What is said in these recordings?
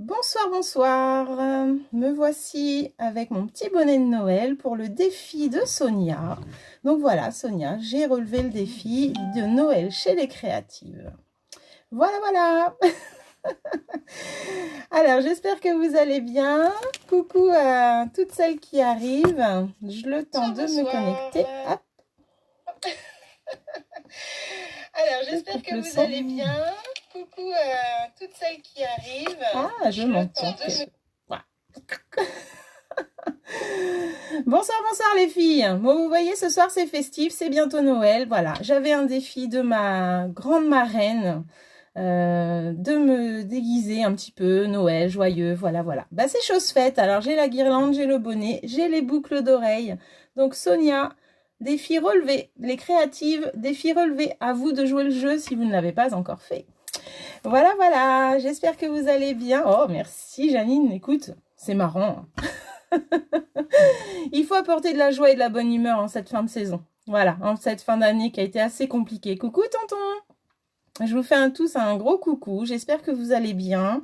Bonsoir, bonsoir. Me voici avec mon petit bonnet de Noël pour le défi de Sonia. Donc voilà, Sonia, j'ai relevé le défi de Noël chez les créatives. Voilà, voilà. Alors, j'espère que vous allez bien. Coucou à toutes celles qui arrivent. Je le temps de me connecter. Hop. Alors, j'espère que vous allez bien. Coucou à toutes celles qui arrivent. Ah, je m'entends. Bonsoir, bonsoir les filles. Bon, vous voyez, ce soir c'est festif, c'est bientôt Noël. Voilà, j'avais un défi de ma grande marraine de me déguiser un petit peu, Noël, joyeux, voilà, voilà. Bah, c'est chose faite. Alors, j'ai la guirlande, j'ai le bonnet, j'ai les boucles d'oreilles. Donc, Sonia, défi relevé. Les créatives, défi relevé. À vous de jouer le jeu si vous ne l'avez pas encore fait. Voilà, voilà. J'espère que vous allez bien. Oh, merci Janine. Écoute, c'est marrant. Il faut apporter de la joie et de la bonne humeur en cette fin de saison. Voilà, en cette fin d'année qui a été assez compliquée. Coucou tonton! Je vous fais tous un gros coucou. J'espère que vous allez bien.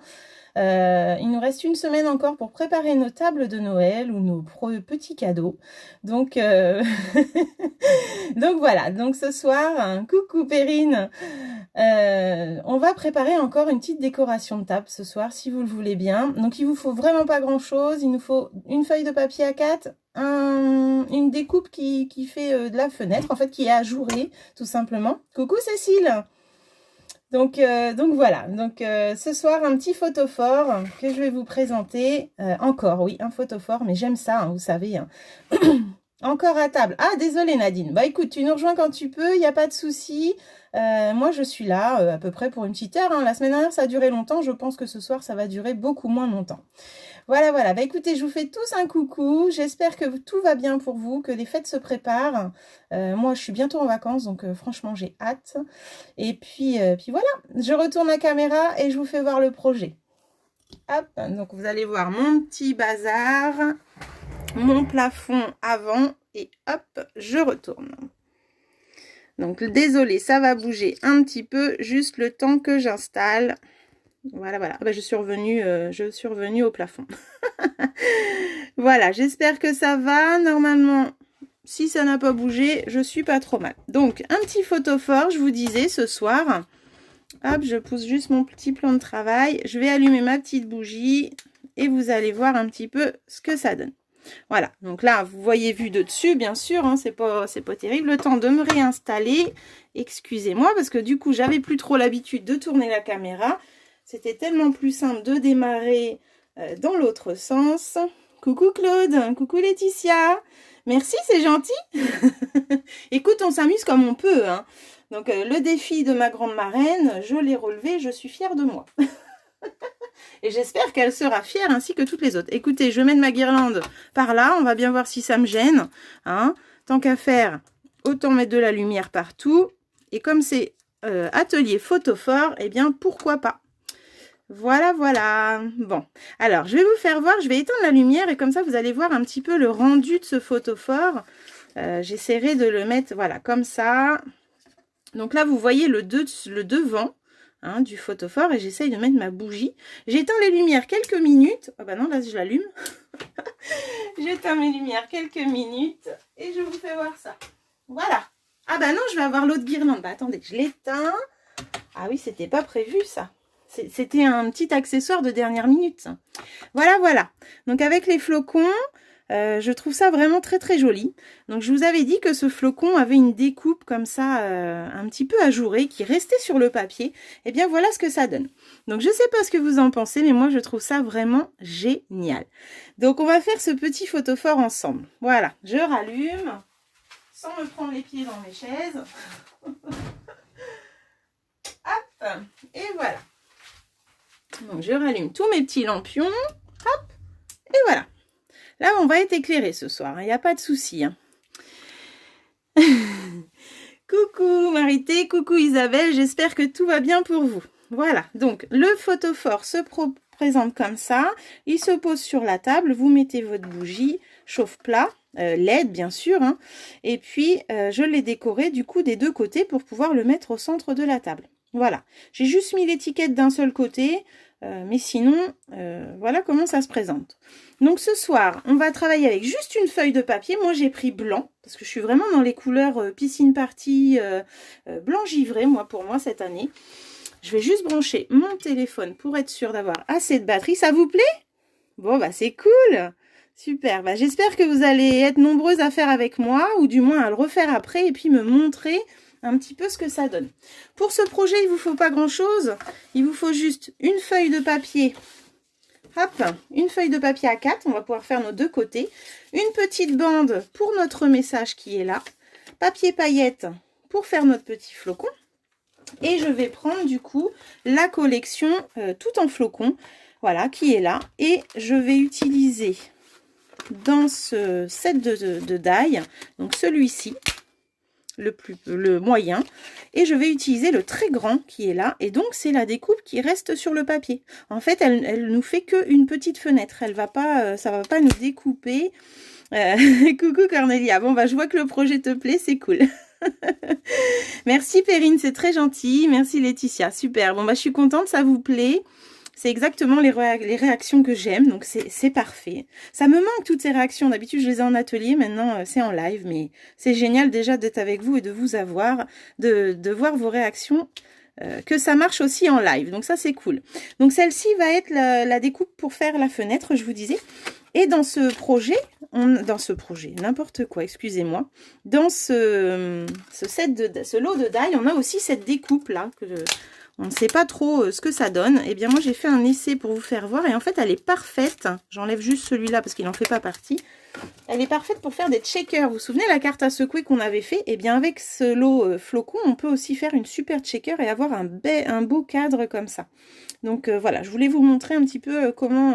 Il nous reste une semaine encore pour préparer nos tables de Noël ou nos petits cadeaux. Donc, donc voilà. Donc ce soir, coucou Perrine. On va préparer encore une petite décoration de table ce soir, si vous le voulez bien. Donc il vous faut vraiment pas grand chose. Il nous faut une feuille de papier A4, une découpe qui fait de la fenêtre, en fait qui est ajourée, tout simplement. Coucou Cécile. Donc voilà, donc ce soir un petit photophore que je vais vous présenter. Encore, oui, un photophore, mais j'aime ça, hein, vous savez. Hein. Encore à table. Ah, désolée Nadine. Bah écoute, tu nous rejoins quand tu peux, il n'y a pas de souci. Moi, je suis là à peu près pour une petite heure. Hein. La semaine dernière, ça a duré longtemps. Je pense que ce soir, ça va durer beaucoup moins longtemps. Voilà, voilà. Bah écoutez, je vous fais tous un coucou. J'espère que tout va bien pour vous, que les fêtes se préparent. Moi, je suis bientôt en vacances, donc franchement, j'ai hâte. Et puis voilà, je retourne la caméra et je vous fais voir le projet. Hop, donc vous allez voir mon petit bazar, mon plafond avant et hop, je retourne. Donc désolé, ça va bouger un petit peu, juste le temps que j'installe. Voilà, voilà. Ben, je suis revenue au plafond. Voilà, j'espère que ça va. Normalement, si ça n'a pas bougé, je suis pas trop mal. Donc, un petit photophore, je vous disais, ce soir. Hop, je pousse juste mon petit plan de travail. Je vais allumer ma petite bougie et vous allez voir un petit peu ce que ça donne. Voilà, donc là, vous voyez vu de dessus, bien sûr, hein, c'est pas terrible. Le temps de me réinstaller. Excusez-moi, parce que du coup, j'avais plus trop l'habitude de tourner la caméra. C'était tellement plus simple de démarrer dans l'autre sens. Coucou Claude, coucou Laetitia. Merci, c'est gentil. Écoute, on s'amuse comme on peut. Hein. Donc, le défi de ma grande marraine, je l'ai relevé, je suis fière de moi. Et j'espère qu'elle sera fière ainsi que toutes les autres. Écoutez, je mène ma guirlande par là. On va bien voir si ça me gêne. Hein. Tant qu'à faire, autant mettre de la lumière partout. Et comme c'est atelier photophore, eh bien, pourquoi pas. Voilà, voilà. Bon, alors, je vais vous faire voir. Je vais éteindre la lumière et comme ça, vous allez voir un petit peu le rendu de ce photophore. J'essaierai de le mettre, voilà, comme ça. Donc là, vous voyez le devant. Hein, du photophore et j'essaye de mettre ma bougie. J'éteins les lumières quelques minutes. Oh bah non, là je l'allume. J'éteins mes lumières quelques minutes et je vous fais voir ça. Voilà. Ah bah non, je vais avoir l'autre guirlande. Bah attendez, je l'éteins. Ah oui, c'était pas prévu ça. C'était un petit accessoire de dernière minute. Ça. Voilà, voilà. Donc avec les flocons, je trouve ça vraiment très très joli. Donc je vous avais dit que ce flocon avait une découpe comme ça un petit peu ajourée qui restait sur le papier. Et bien voilà ce que ça donne. Donc je sais pas ce que vous en pensez, mais moi je trouve ça vraiment génial. Donc on va faire ce petit photophore ensemble. Voilà, je rallume sans me prendre les pieds dans mes chaises. Hop, et voilà. Donc je rallume tous mes petits lampions. Hop, et voilà. Là, on va être éclairé ce soir, il n'y a pas de souci. Hein. Coucou Marité, coucou Isabelle, j'espère que tout va bien pour vous. Voilà, donc le photophore se présente comme ça. Il se pose sur la table, vous mettez votre bougie, chauffe plat, LED bien sûr. Hein, et puis, je l'ai décoré du coup des deux côtés pour pouvoir le mettre au centre de la table. Voilà, j'ai juste mis l'étiquette d'un seul côté. Mais sinon, voilà comment ça se présente. Donc ce soir, on va travailler avec juste une feuille de papier. Moi, j'ai pris blanc, parce que je suis vraiment dans les couleurs piscine party, blanc givré, pour moi, cette année. Je vais juste brancher mon téléphone pour être sûre d'avoir assez de batterie. Ça vous plaît? Bon, bah c'est cool! Super, bah, j'espère que vous allez être nombreuses à faire avec moi, ou du moins à le refaire après, et puis me montrer un petit peu ce que ça donne. Pour ce projet, il ne vous faut pas grand-chose. Il vous faut juste une feuille de papier. Hop, une feuille de papier A4. On va pouvoir faire nos deux côtés. Une petite bande pour notre message qui est là. Papier paillette pour faire notre petit flocon. Et je vais prendre du coup la collection tout en flocon. Voilà, qui est là. Et je vais utiliser dans ce set de die, donc celui-ci, le moyen, et je vais utiliser le très grand qui est là, et donc c'est la découpe qui reste sur le papier. En fait, elle nous fait qu'une petite fenêtre, elle va pas, ça va pas nous découper. Coucou Cornelia, bon bah je vois que le projet te plaît, c'est cool. Merci Perrine, c'est très gentil, merci Laetitia, super, bon bah je suis contente, ça vous plaît. C'est exactement les réactions que j'aime, donc c'est parfait. Ça me manque toutes ces réactions. D'habitude, je les ai en atelier, maintenant c'est en live, mais c'est génial déjà d'être avec vous et de vous avoir, de voir vos réactions, que ça marche aussi en live. Donc ça, c'est cool. Donc celle-ci va être la découpe pour faire la fenêtre, je vous disais. Et dans ce projet, n'importe quoi, excusez-moi, dans ce lot de die, on a aussi cette découpe-là, on ne sait pas trop ce que ça donne. Eh bien, moi, j'ai fait un essai pour vous faire voir. Et en fait, elle est parfaite. J'enlève juste celui-là parce qu'il n'en fait pas partie. Elle est parfaite pour faire des checkers. Vous vous souvenez la carte à secouer qu'on avait fait? Eh bien, avec ce lot flocon, on peut aussi faire une super checker et avoir un beau cadre comme ça. Donc, voilà, je voulais vous montrer un petit peu comment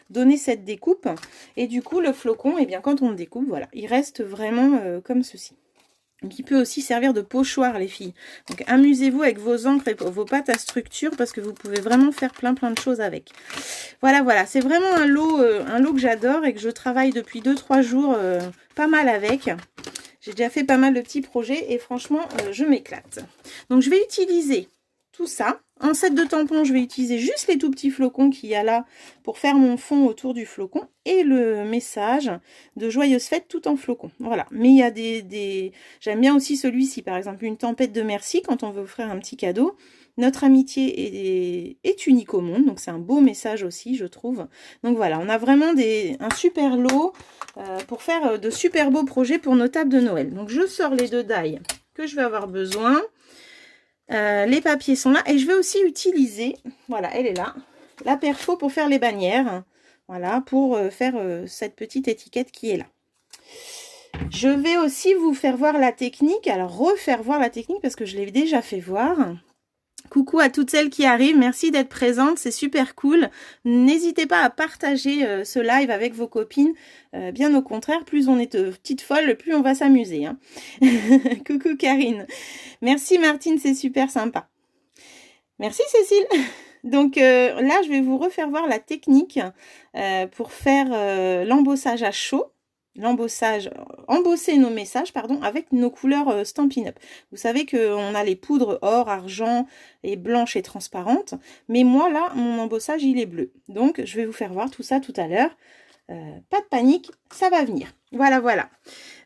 donner cette découpe. Et du coup, le flocon, eh bien, quand on le découpe, voilà, il reste vraiment comme ceci. Donc, il peut aussi servir de pochoir, les filles. Donc, amusez-vous avec vos encres et vos pâtes à structure parce que vous pouvez vraiment faire plein de choses avec. Voilà, voilà. C'est vraiment un lot que j'adore et que je travaille depuis 2-3 jours pas mal avec. J'ai déjà fait pas mal de petits projets et franchement, je m'éclate. Donc, je vais utiliser tout ça. En set de tampons, je vais utiliser juste les tout petits flocons qu'il y a là pour faire mon fond autour du flocon et le message de joyeuses fêtes tout en flocon. Voilà. Mais il y a j'aime bien aussi celui-ci, par exemple, une tempête de merci quand on veut offrir un petit cadeau. Notre amitié est unique au monde, donc c'est un beau message aussi, je trouve. Donc voilà, on a vraiment un super lot pour faire de super beaux projets pour nos tables de Noël. Donc je sors les deux die que je vais avoir besoin. Les papiers sont là et je vais aussi utiliser, voilà, elle est là, la perfo pour faire les bannières, voilà, pour faire cette petite étiquette qui est là. Je vais aussi vous faire voir la technique, alors refaire voir la technique parce que je l'ai déjà fait voir. Coucou à toutes celles qui arrivent, merci d'être présentes, c'est super cool. N'hésitez pas à partager ce live avec vos copines, bien au contraire, plus on est petites folles, plus on va s'amuser. Hein. Coucou Karine, merci Martine, c'est super sympa. Merci Cécile. Donc là, je vais vous refaire voir la technique pour faire l'embossage à chaud. Embosser nos messages, pardon, avec nos couleurs Stampin' Up. Vous savez qu'on a les poudres or, argent et blanche et transparente, mais moi là, mon embossage il est bleu. Donc je vais vous faire voir tout ça tout à l'heure. Pas de panique, ça va venir. Voilà, voilà.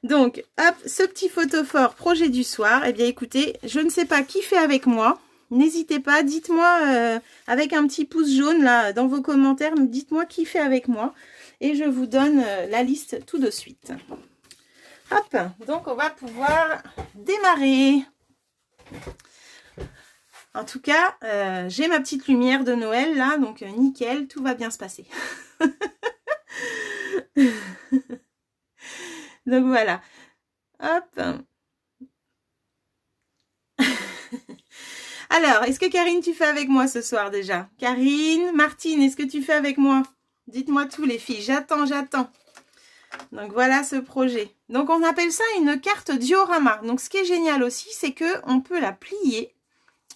Donc, hop, ce petit photophore projet du soir. Eh bien écoutez, je ne sais pas qui fait avec moi. N'hésitez pas, dites-moi avec un petit pouce jaune là dans vos commentaires, dites-moi qui fait avec moi. Et je vous donne la liste tout de suite. Hop, donc on va pouvoir démarrer. En tout cas, j'ai ma petite lumière de Noël là, donc nickel, tout va bien se passer. Donc voilà. Hop. Alors, est-ce que Karine, tu fais avec moi ce soir déjà? Karine, Martine, est-ce que tu fais avec moi? Dites-moi tout les filles, j'attends. Donc voilà ce projet. Donc on appelle ça une carte diorama. Donc ce qui est génial aussi, c'est que on peut la plier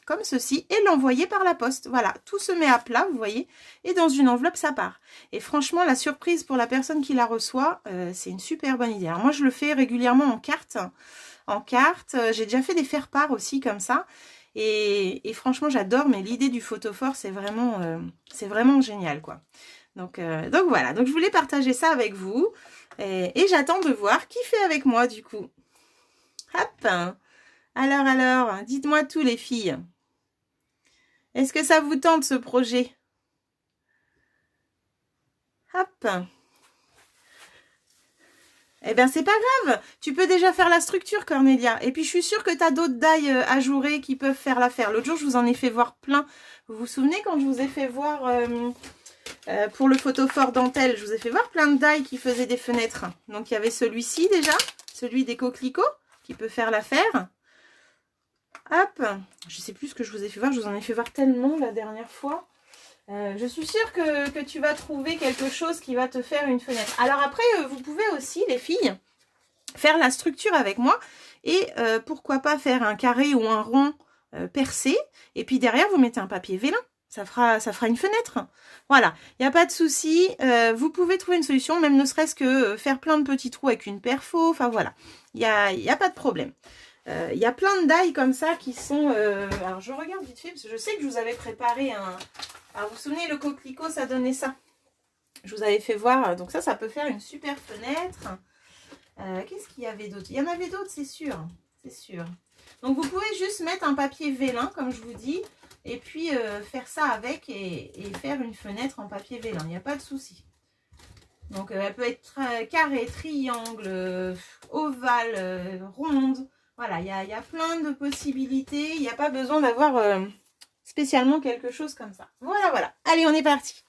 comme ceci et l'envoyer par la poste. Voilà, tout se met à plat, vous voyez, et dans une enveloppe ça part. Et franchement, la surprise pour la personne qui la reçoit, c'est une super bonne idée. Alors moi je le fais régulièrement en carte. J'ai déjà fait des faire-part aussi comme ça. Et franchement, j'adore, mais l'idée du photophore, c'est vraiment génial, quoi. Donc voilà, donc je voulais partager ça avec vous. Et j'attends de voir qui fait avec moi, du coup. Hop. Alors, dites-moi tout, les filles. Est-ce que ça vous tente, ce projet? Hop. Eh bien, c'est pas grave. Tu peux déjà faire la structure, Cornélia. Et puis, je suis sûre que tu as d'autres die ajourées qui peuvent faire l'affaire. L'autre jour, je vous en ai fait voir plein. Vous vous souvenez quand je vous ai fait voir pour le photophore dentelle, je vous ai fait voir plein de die qui faisaient des fenêtres. Donc, il y avait celui-ci déjà, celui des coquelicots, qui peut faire l'affaire. Hop. Je sais plus ce que je vous ai fait voir. Je vous en ai fait voir tellement la dernière fois. Je suis sûre que tu vas trouver quelque chose qui va te faire une fenêtre. Alors après, vous pouvez aussi, les filles, faire la structure avec moi. Et pourquoi pas faire un carré ou un rond percé. Et puis derrière, vous mettez un papier vélin. Ça fera une fenêtre. Voilà, il n'y a pas de souci. Vous pouvez trouver une solution, même ne serait-ce que faire plein de petits trous avec une perfo. Enfin voilà, il y a pas de problème. Il y a plein de die comme ça qui sont... alors je regarde vite fait, parce que je sais que je vous avais préparé un... Alors vous vous souvenez, le coquelicot, ça donnait ça. Je vous avais fait voir, donc ça peut faire une super fenêtre. Qu'est-ce qu'il y avait d'autre? Il y en avait d'autres, c'est sûr. C'est sûr. Donc vous pouvez juste mettre un papier vélin, comme je vous dis, et puis faire ça avec et faire une fenêtre en papier vélin. Il n'y a pas de souci. Donc elle peut être carré, triangle, ovale, ronde. Voilà, il y a plein de possibilités. Il n'y a pas besoin d'avoir spécialement quelque chose comme ça. Voilà. Allez, on est parti.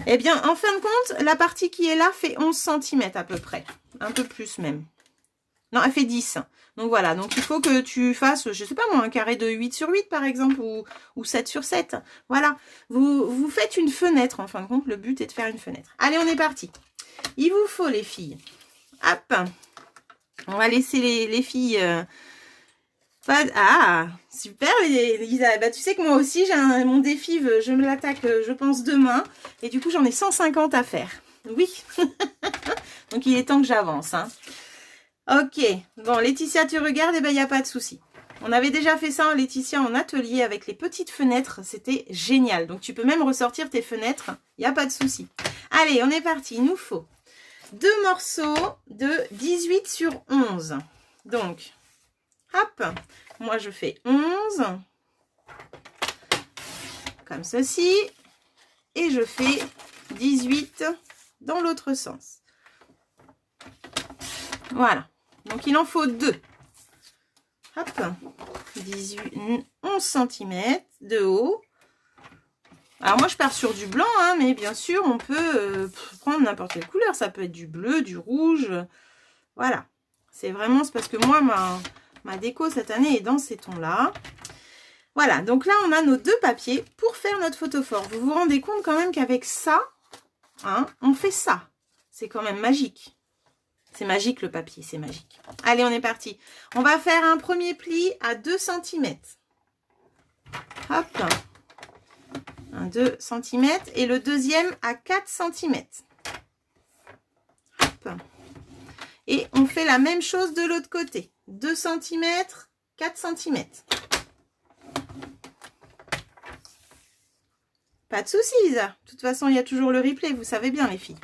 Eh bien, en fin de compte, la partie qui est là fait 11 cm à peu près. Un peu plus même. Non, elle fait 10. Donc voilà, donc il faut que tu fasses, je sais pas moi, un carré de 8 sur 8 par exemple, ou 7 sur 7. Voilà, vous faites une fenêtre en fin de compte, le but est de faire une fenêtre. Allez, on est parti. Il vous faut, les filles. Hop. On va laisser les filles... Ah, super, Lisa. Bah, tu sais que moi aussi, j'ai mon défi, je me l'attaque, je pense, demain. Et du coup, j'en ai 150 à faire. Oui. Donc, il est temps que j'avance. Hein. Ok. Bon, Laetitia, tu regardes, et ben, il n'y a pas de souci. On avait déjà fait ça, Laetitia, en atelier avec les petites fenêtres. C'était génial. Donc, tu peux même ressortir tes fenêtres. Il n'y a pas de souci. Allez, on est parti. Il nous faut 2 morceaux de 18 sur 11. Donc... Hop, moi je fais 11, comme ceci, et je fais 18 dans l'autre sens. Voilà, donc il en faut 2. Hop, 11 cm de haut. Alors moi je pars sur du blanc, hein, mais bien sûr on peut prendre n'importe quelle couleur. Ça peut être du bleu, du rouge, voilà. C'est parce que moi ma déco cette année est dans ces tons-là. Voilà, donc là, on a nos 2 papiers pour faire notre photophore. Vous vous rendez compte quand même qu'avec ça, hein, on fait ça. C'est quand même magique. C'est magique le papier, c'est magique. Allez, on est parti. On va faire un premier pli à 2 cm. Hop. Un 2 cm et le deuxième à 4 cm. Hop. Et on fait la même chose de l'autre côté. 2 cm, 4 cm. Pas de souci, Isa. De toute façon, il y a toujours le replay, vous savez bien, les filles.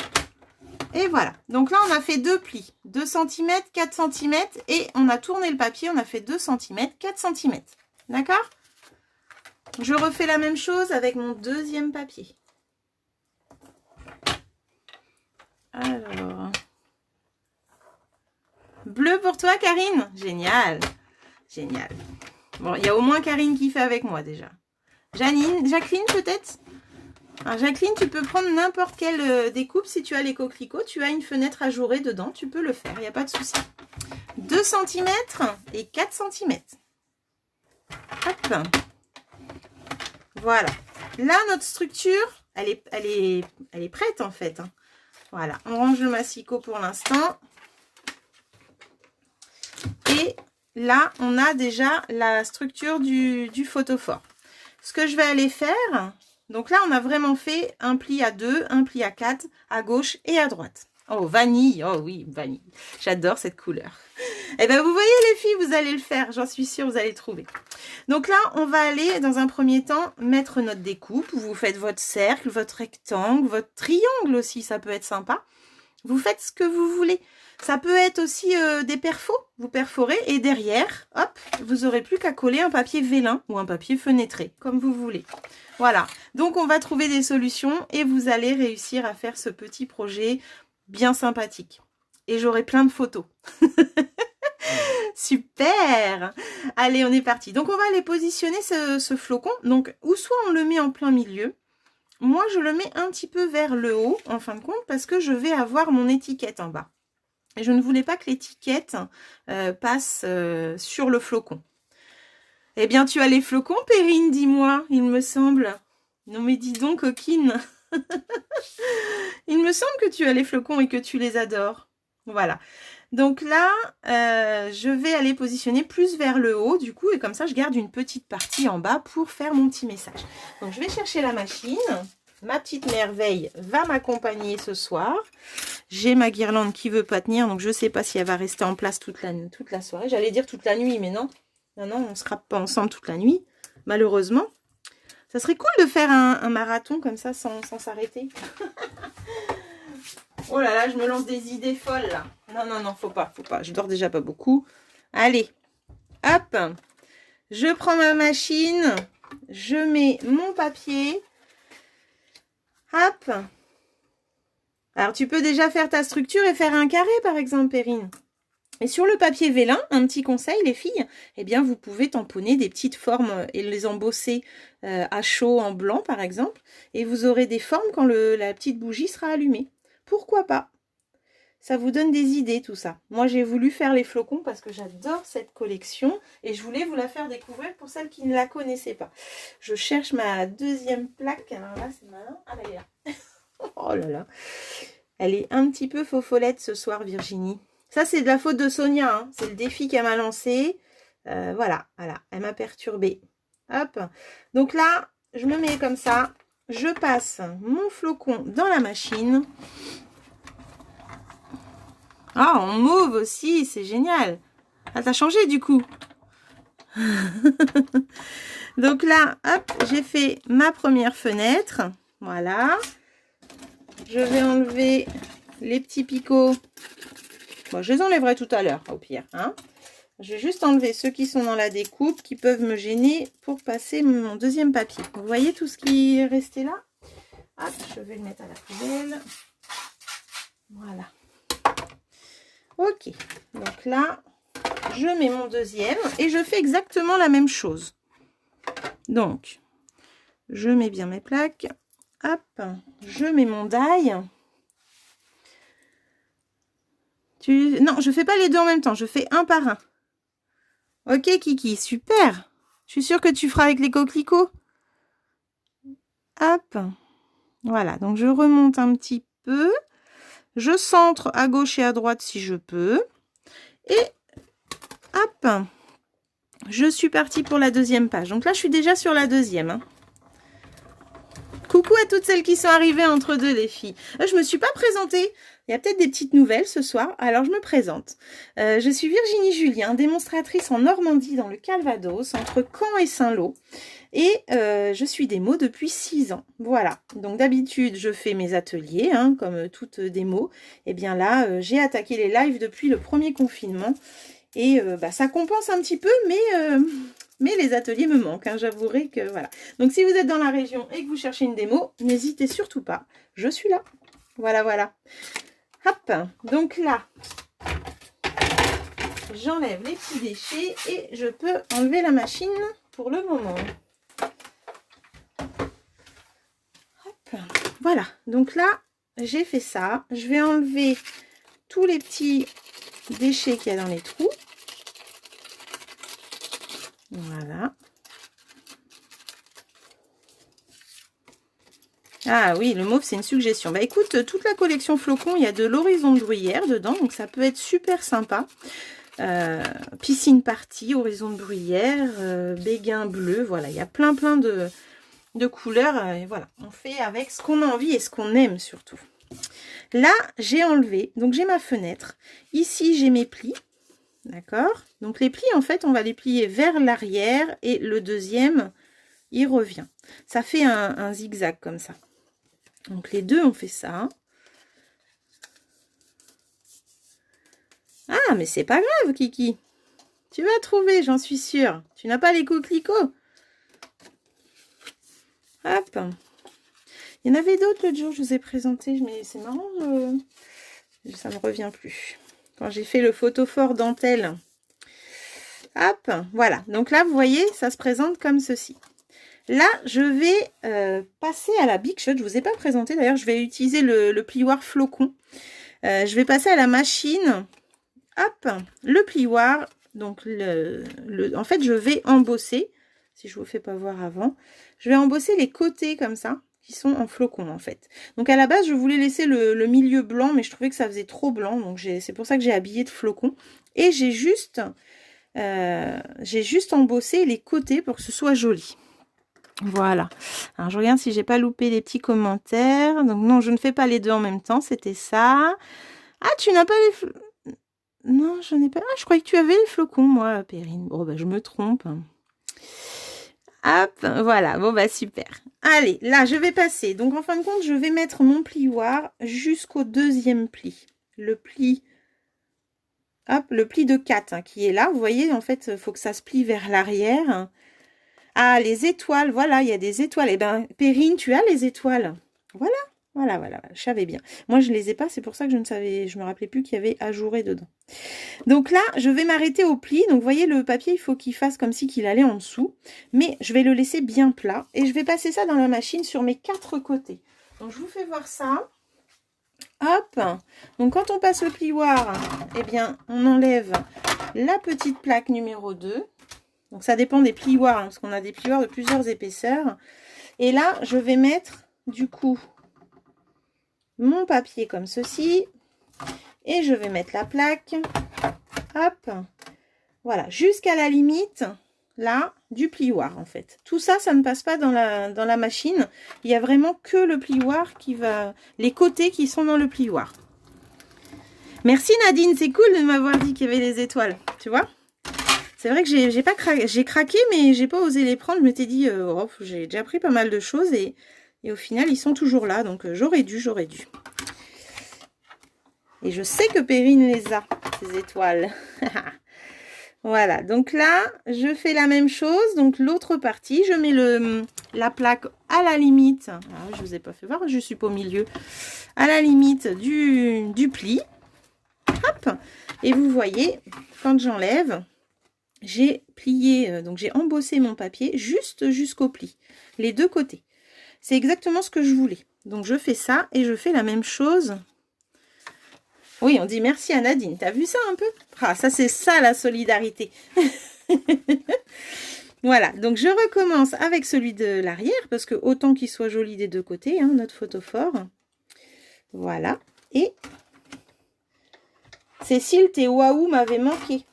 Et voilà. Donc là, on a fait 2 plis. 2 cm, 4 cm. Et on a tourné le papier, on a fait 2 cm, 4 cm. D'accord? Je refais la même chose avec mon deuxième papier. Alors... Bleu pour toi, Karine? Génial. Génial. Bon, il y a au moins Karine qui fait avec moi déjà. Jacqueline peut-être? Alors, Jacqueline, tu peux prendre n'importe quelle découpe. Si tu as les coquelicots, tu as une fenêtre ajourée dedans. Tu peux le faire, il n'y a pas de souci. 2 cm et 4 cm. Hop. Voilà. Là, notre structure, elle est prête en fait. Hein. Voilà. On range le massicot pour l'instant. Et là, on a déjà la structure du photophore. Ce que je vais aller faire, donc là, on a vraiment fait un pli à 2, un pli à 4, à gauche et à droite. Oh, vanille. Oh oui, vanille. J'adore cette couleur. Eh bien, vous voyez les filles, vous allez le faire. J'en suis sûre, vous allez trouver. Donc là, on va aller, dans un premier temps, mettre notre découpe. Vous faites votre cercle, votre rectangle, votre triangle aussi, ça peut être sympa. Vous faites ce que vous voulez. Ça peut être aussi des perfos. Vous perforez et derrière, hop, vous aurez plus qu'à coller un papier vélin ou un papier fenêtré, comme vous voulez. Voilà. Donc, on va trouver des solutions et vous allez réussir à faire ce petit projet bien sympathique. Et j'aurai plein de photos. Super! Allez, on est parti. Donc, on va aller positionner ce flocon. Donc, ou soit on le met en plein milieu. Moi, je le mets un petit peu vers le haut, en fin de compte, parce que je vais avoir mon étiquette en bas. Et je ne voulais pas que l'étiquette passe sur le flocon. Eh bien, tu as les flocons, Perrine, dis-moi, il me semble. Non, mais dis donc, coquine. Il me semble que tu as les flocons et que tu les adores. Voilà. Donc là, je vais aller positionner plus vers le haut, du coup, et comme ça, je garde une petite partie en bas pour faire mon petit message. Donc, je vais chercher la machine. Ma petite merveille va m'accompagner ce soir. J'ai ma guirlande qui veut pas tenir, donc je sais pas si elle va rester en place toute la soirée. J'allais dire toute la nuit, mais non. Non, on sera pas ensemble toute la nuit, malheureusement. Ça serait cool de faire un marathon comme ça, sans s'arrêter. Oh là là, je me lance des idées folles, là. Non, faut pas. Je dors déjà pas beaucoup. Allez, hop. Je prends ma machine. Je mets mon papier. Hop. Alors, tu peux déjà faire ta structure et faire un carré, par exemple, Perrine. Et sur le papier vélin, un petit conseil, les filles, eh bien, vous pouvez tamponner des petites formes et les embosser à chaud en blanc, par exemple. Et vous aurez des formes quand la petite bougie sera allumée. Pourquoi pas? Ça vous donne des idées, tout ça. Moi, j'ai voulu faire les flocons parce que j'adore cette collection. Et je voulais vous la faire découvrir pour celles qui ne la connaissaient pas. Je cherche ma deuxième plaque. Alors là, c'est malin. Ah, elle est là. Oh là là. Elle est un petit peu fofolette ce soir, Virginie. Ça, c'est de la faute de Sonia. Hein. C'est le défi qu'elle m'a lancé. Voilà. Elle m'a perturbée. Hop. Donc là, je me mets comme ça. Je passe mon flocon dans la machine. Ah, en mauve aussi. C'est génial. Ah, t'as changé du coup. Donc là, hop, j'ai fait ma première fenêtre. Voilà. Je vais enlever les petits picots. Bon, je les enlèverai tout à l'heure, au pire. Hein. Je vais juste enlever ceux qui sont dans la découpe, qui peuvent me gêner pour passer mon deuxième papier. Vous voyez tout ce qui est resté là? Hop, je vais le mettre à la poubelle. Voilà. Ok. Donc là, je mets mon deuxième et je fais exactement la même chose. Donc, je mets bien mes plaques. Hop, je mets mon die. Non, je fais pas les deux en même temps, je fais un par un. Ok, Kiki, super. Je suis sûre que tu feras avec les coquelicots. Hop, voilà, donc je remonte un petit peu. Je centre à gauche et à droite si je peux. Et hop, je suis partie pour la deuxième page. Donc là, je suis déjà sur la deuxième. Hein. Coucou à toutes celles qui sont arrivées entre deux, les filles. Je me suis pas présentée. Il y a peut-être des petites nouvelles ce soir, alors je me présente. Je suis Virginie Julien, démonstratrice en Normandie dans le Calvados, entre Caen et Saint-Lô. Et je suis démo depuis 6 ans. Voilà, donc d'habitude je fais mes ateliers, hein, comme toute démo. Et bien là, j'ai attaqué les lives depuis le premier confinement. Et ça compense un petit peu, mais les ateliers me manquent, hein, j'avouerai que voilà. Donc si vous êtes dans la région et que vous cherchez une démo, n'hésitez surtout pas, je suis là. Voilà. Hop, donc là, j'enlève les petits déchets et je peux enlever la machine pour le moment. Hop, voilà, donc là, j'ai fait ça. Je vais enlever tous les petits déchets qu'il y a dans les trous. Voilà. Ah oui, le mauve, c'est une suggestion. Bah écoute, toute la collection flocons, il y a de l'horizon de bruyère dedans, donc ça peut être super sympa. Piscine partie, horizon de bruyère, béguin bleu, voilà, il y a plein de couleurs. Et voilà, on fait avec ce qu'on a envie et ce qu'on aime surtout. Là, j'ai enlevé, donc j'ai ma fenêtre. Ici, j'ai mes plis, d'accord? Donc les plis, en fait, on va les plier vers l'arrière et le deuxième, il revient. Ça fait un zigzag comme ça. Donc les deux, on fait ça. Ah, mais c'est pas grave, Kiki. Tu vas trouver, j'en suis sûre. Tu n'as pas les coquelicots. Hop. Il y en avait d'autres l'autre jour, je vous ai présenté, mais c'est marrant, ça me revient plus. Quand j'ai fait le photophore dentelle. Hop, voilà. Donc là, vous voyez, ça se présente comme ceci. Là, je vais passer à la Big Shot. Je ne vous ai pas présenté, d'ailleurs, je vais utiliser le plioir flocon. Je vais passer à la machine. Hop, le plioir. Donc, en fait, je vais embosser. Si je ne vous fais pas voir avant. Je vais embosser les côtés comme ça, qui sont en flocon en fait. Donc à la base, je voulais laisser le milieu blanc, mais je trouvais que ça faisait trop blanc. Donc c'est pour ça que j'ai habillé de flocon. Et j'ai juste embossé les côtés pour que ce soit joli. Voilà. Alors je regarde si j'ai pas loupé les petits commentaires. Donc non, je ne fais pas les deux en même temps. C'était ça. Ah, tu n'as pas les... Non, je n'ai pas... Ah, je croyais que tu avais les flocons, moi, Perrine. Bon, bah je me trompe. Hop, voilà, bon bah super. Allez, là je vais passer. Donc en fin de compte, je vais mettre mon plioir jusqu'au deuxième pli. Le pli, hop, le pli de 4 hein, qui est là. Vous voyez, en fait, il faut que ça se plie vers l'arrière. Ah, les étoiles, voilà, il y a des étoiles. Eh ben, Perrine, tu as les étoiles. Voilà, voilà, je savais bien. Moi, je les ai pas, c'est pour ça que je me rappelais plus qu'il y avait ajouré dedans. Donc là, je vais m'arrêter au pli. Donc, vous voyez, le papier, il faut qu'il fasse comme si qu'il allait en dessous. Mais je vais le laisser bien plat. Et je vais passer ça dans la machine sur mes 4 côtés. Donc, je vous fais voir ça. Hop. Donc, quand on passe le plioir, eh bien, on enlève la petite plaque numéro 2. Donc, ça dépend des plioirs, hein, parce qu'on a des plioirs de plusieurs épaisseurs. Et là, je vais mettre, du coup, mon papier comme ceci. Et je vais mettre la plaque. Hop. Voilà, jusqu'à la limite, là, du plioir, en fait. Tout ça, ça ne passe pas dans la machine. Il y a vraiment que le plioir qui va... Les côtés qui sont dans le plioir. Merci Nadine, c'est cool de m'avoir dit qu'il y avait les étoiles. Tu vois? C'est vrai que j'ai craqué, mais j'ai pas osé les prendre. Je m'étais dit, oh, j'ai déjà pris pas mal de choses. Et au final, ils sont toujours là. Donc, j'aurais dû. Et je sais que Perrine les a, ces étoiles. Voilà, donc là, je fais la même chose. Donc, l'autre partie, je mets la plaque à la limite. Ah, je ne vous ai pas fait voir, je suis pas au milieu. À la limite du pli. Hop. Et vous voyez, quand j'enlève, j'ai plié, donc j'ai embossé mon papier juste jusqu'au pli. Les deux côtés. C'est exactement ce que je voulais. Donc, je fais ça et je fais la même chose. Oui, on dit merci à Nadine. T'as vu ça un peu? Ah, ça, c'est ça, la solidarité. Voilà, donc je recommence avec celui de l'arrière, parce que autant qu'il soit joli des deux côtés, hein, notre photophore. Voilà. Et Cécile, tes waouh m'avaient manqué.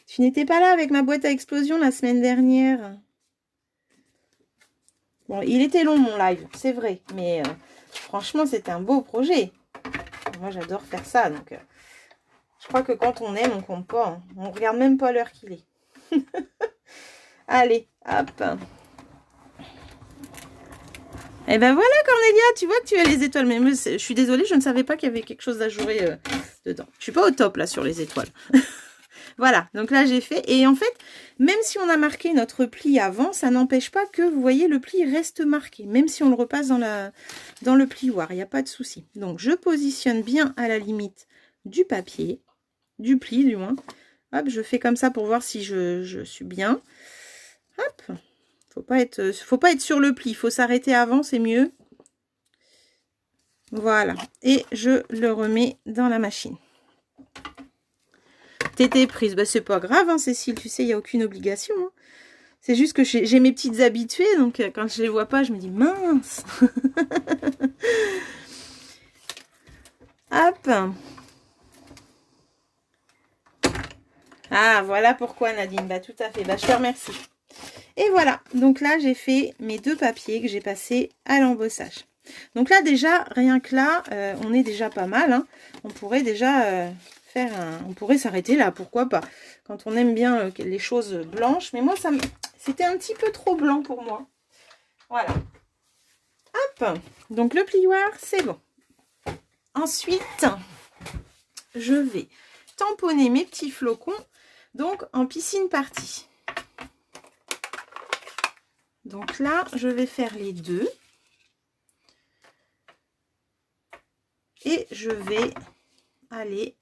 Tu n'étais pas là avec ma boîte à explosion la semaine dernière. Bon, il était long mon live, c'est vrai, mais... franchement, c'était un beau projet. Moi, j'adore faire ça. Donc, je crois que quand on aime, on compte pas. Hein. On regarde même pas l'heure qu'il est. Allez, hop. Et ben voilà, Cornélia, tu vois que tu as les étoiles. Mais je suis désolée, je ne savais pas qu'il y avait quelque chose d'ajouré dedans. Je suis pas au top là sur les étoiles. Voilà, donc là j'ai fait. Et en fait, même si on a marqué notre pli avant, ça n'empêche pas que, vous voyez, le pli reste marqué. Même si on le repasse dans le plioir, il n'y a pas de souci. Donc je positionne bien à la limite du papier, du pli du moins. Hop, je fais comme ça pour voir si je suis bien. Hop, faut pas être sur le pli, il faut s'arrêter avant, c'est mieux. Voilà, et je le remets dans la machine. T'étais prise, bah, c'est pas grave, hein, Cécile, tu sais, il n'y a aucune obligation. Hein. C'est juste que j'ai mes petites habituées, donc quand je les vois pas, je me dis mince. Hop. Ah, voilà pourquoi, Nadine, bah tout à fait, bah je te remercie. Et voilà, donc là, j'ai fait mes deux papiers que j'ai passés à l'embossage. Donc là, déjà, rien que là, on est déjà pas mal. Hein. On pourrait déjà faire un... On pourrait s'arrêter là, pourquoi pas. Quand on aime bien les choses blanches. Mais moi, c'était un petit peu trop blanc pour moi. Voilà. Hop. Donc le plioir, c'est bon. Ensuite, je vais tamponner mes petits flocons. Donc en piscine partie. Donc là, je vais faire les deux. Et je vais aller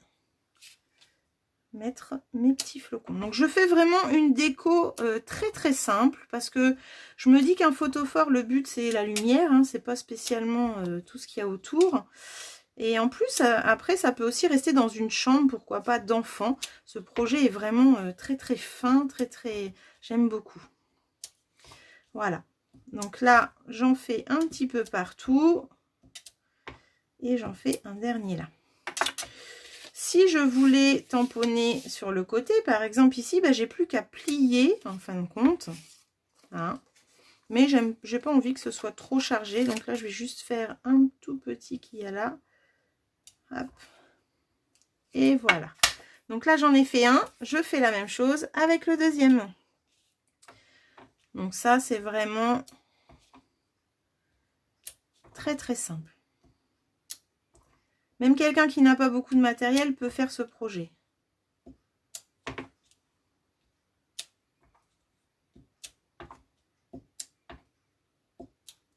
mettre mes petits flocons. Donc je fais vraiment une déco très très simple parce que je me dis qu'un photophore, le but c'est la lumière, hein, c'est pas spécialement tout ce qu'il y a autour. Et en plus, après, ça peut aussi rester dans une chambre, pourquoi pas, d'enfant. Ce projet est vraiment très très fin, très très... J'aime beaucoup. Voilà. Donc là, j'en fais un petit peu partout. Et j'en fais un dernier là. Si je voulais tamponner sur le côté, par exemple ici, bah, j'ai plus qu'à plier en fin de compte. Hein. Mais j'ai pas envie que ce soit trop chargé. Donc là, je vais juste faire un tout petit qu'il y a là. Hop. Et voilà. Donc là, j'en ai fait un. Je fais la même chose avec le deuxième. Donc ça, c'est vraiment très très simple. Même quelqu'un qui n'a pas beaucoup de matériel peut faire ce projet.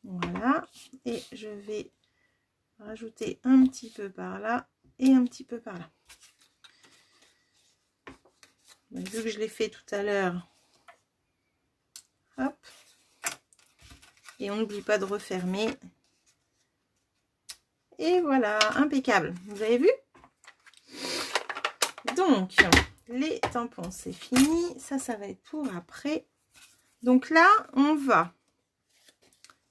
Voilà. Et je vais rajouter un petit peu par là et un petit peu par là. Donc, vu que je l'ai fait tout à l'heure, hop. Et on n'oublie pas de refermer. Et voilà, impeccable. Vous avez vu? Donc, les tampons, c'est fini. Ça va être pour après. Donc là, on va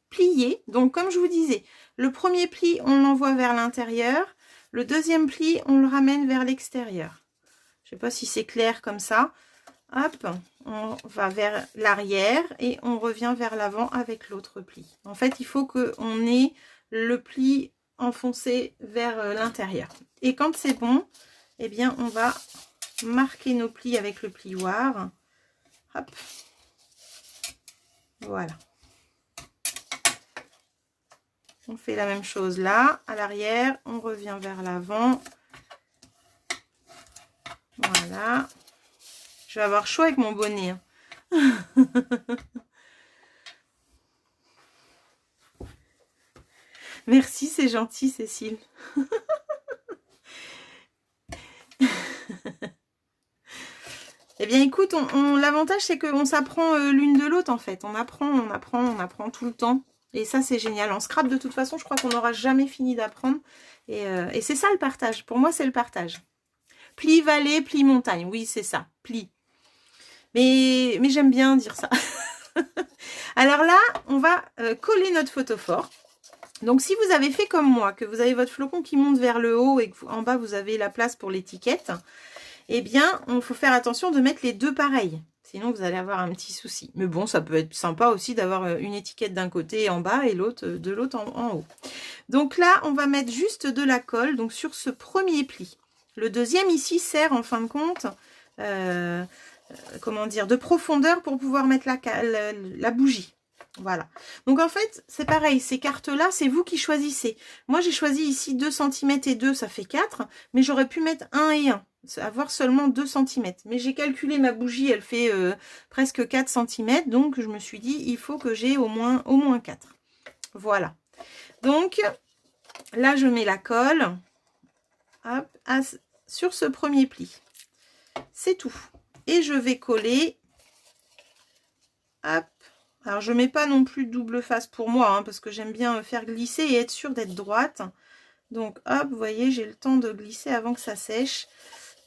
plier. Donc, comme je vous disais, le premier pli, on l'envoie vers l'intérieur. Le deuxième pli, on le ramène vers l'extérieur. Je ne sais pas si c'est clair comme ça. Hop, on va vers l'arrière et on revient vers l'avant avec l'autre pli. En fait, il faut qu'on ait le pli enfoncé vers l'intérieur. Et quand c'est bon, eh bien, on va marquer nos plis avec le plioir. Hop. Voilà. On fait la même chose là, à l'arrière, on revient vers l'avant. Voilà. Je vais avoir chaud avec mon bonnet. Hein. Merci, c'est gentil, Cécile. Eh bien, écoute, l'avantage, c'est qu'on s'apprend l'une de l'autre, en fait. On apprend tout le temps. Et ça, c'est génial. En scrap, de toute façon, je crois qu'on n'aura jamais fini d'apprendre. Et c'est ça, le partage. Pour moi, c'est le partage. Pli vallée, pli montagne. Oui, c'est ça. Pli. Mais j'aime bien dire ça. Alors là, on va coller notre photophore. Donc, si vous avez fait comme moi, que vous avez votre flocon qui monte vers le haut et qu'en bas, vous avez la place pour l'étiquette, eh bien, il faut faire attention de mettre les deux pareils. Sinon, vous allez avoir un petit souci. Mais bon, ça peut être sympa aussi d'avoir une étiquette d'un côté en bas et l'autre de l'autre en haut. Donc là, on va mettre juste de la colle donc sur ce premier pli. Le deuxième ici sert en fin de compte, comment dire, de profondeur pour pouvoir mettre la bougie. Voilà. Donc en fait, c'est pareil, ces cartes-là, c'est vous qui choisissez. Moi, j'ai choisi ici 2 cm et 2, ça fait 4, mais j'aurais pu mettre 1 et 1, avoir seulement 2 cm. Mais j'ai calculé ma bougie, elle fait presque 4 cm, donc je me suis dit, il faut que j'ai au moins 4. Voilà. Donc, là, je mets la colle hop, sur ce premier pli. C'est tout. Et je vais coller. Hop. Alors, je ne mets pas non plus double face pour moi, hein, parce que j'aime bien faire glisser et être sûre d'être droite. Donc, hop, vous voyez, j'ai le temps de glisser avant que ça sèche,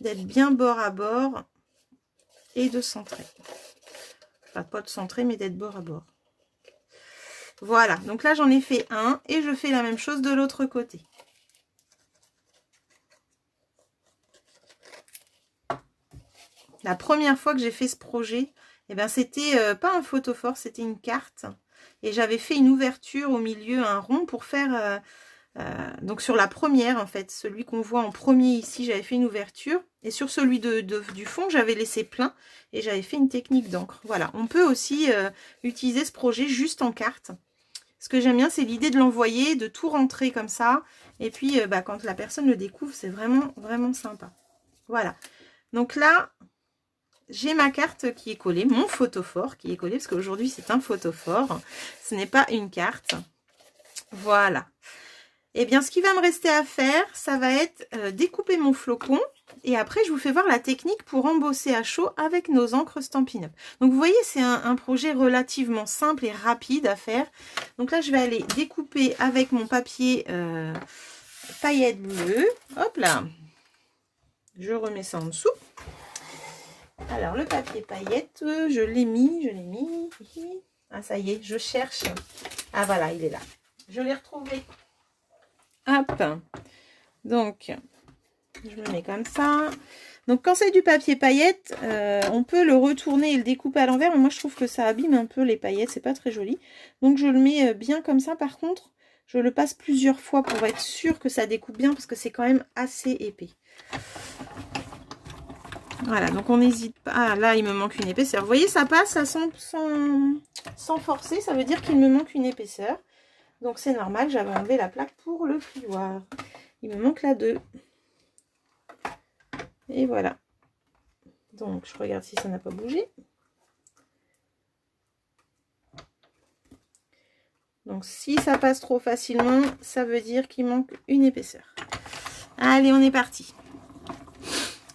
d'être bien bord à bord et de centrer. Enfin, pas de centrer, mais d'être bord à bord. Voilà, donc là, j'en ai fait un et je fais la même chose de l'autre côté. La première fois que j'ai fait ce projet, eh ben, c'était pas un photophore, c'était une carte. Et j'avais fait une ouverture au milieu, un rond pour faire... donc sur la première, en fait, celui qu'on voit en premier ici, j'avais fait une ouverture. Et sur celui du fond, j'avais laissé plein. Et j'avais fait une technique d'encre. Voilà, on peut aussi utiliser ce projet juste en carte. Ce que j'aime bien, c'est l'idée de l'envoyer, de tout rentrer comme ça. Et puis, quand la personne le découvre, c'est vraiment, vraiment sympa. Voilà. Donc là, j'ai ma carte qui est collée, mon photophore qui est collé, parce qu'aujourd'hui, c'est un photophore. Ce n'est pas une carte. Voilà. Et bien, ce qui va me rester à faire, ça va être découper mon flocon. Et après, je vous fais voir la technique pour embosser à chaud avec nos encres Stampin' Up. Donc, vous voyez, c'est un projet relativement simple et rapide à faire. Donc là, je vais aller découper avec mon papier paillettes bleues. Hop là. Je remets ça en dessous. Alors, le papier paillettes, je l'ai mis. Ah, ça y est, je cherche. Ah, voilà, il est là. Je l'ai retrouvé. Hop. Donc, je le mets comme ça. Donc, quand c'est du papier paillettes, on peut le retourner et le découper à l'envers. Mais moi, je trouve que ça abîme un peu les paillettes. C'est pas très joli. Donc, je le mets bien comme ça. Par contre, je le passe plusieurs fois pour être sûr que ça découpe bien parce que c'est quand même assez épais. Voilà, donc on n'hésite pas. Ah, là, il me manque une épaisseur. Vous voyez, ça passe sans forcer. Ça veut dire qu'il me manque une épaisseur. Donc, c'est normal. J'avais enlevé la plaque pour le plioir. Il me manque la 2. Et voilà. Donc, je regarde si ça n'a pas bougé. Donc, si ça passe trop facilement, ça veut dire qu'il manque une épaisseur. Allez, on est parti.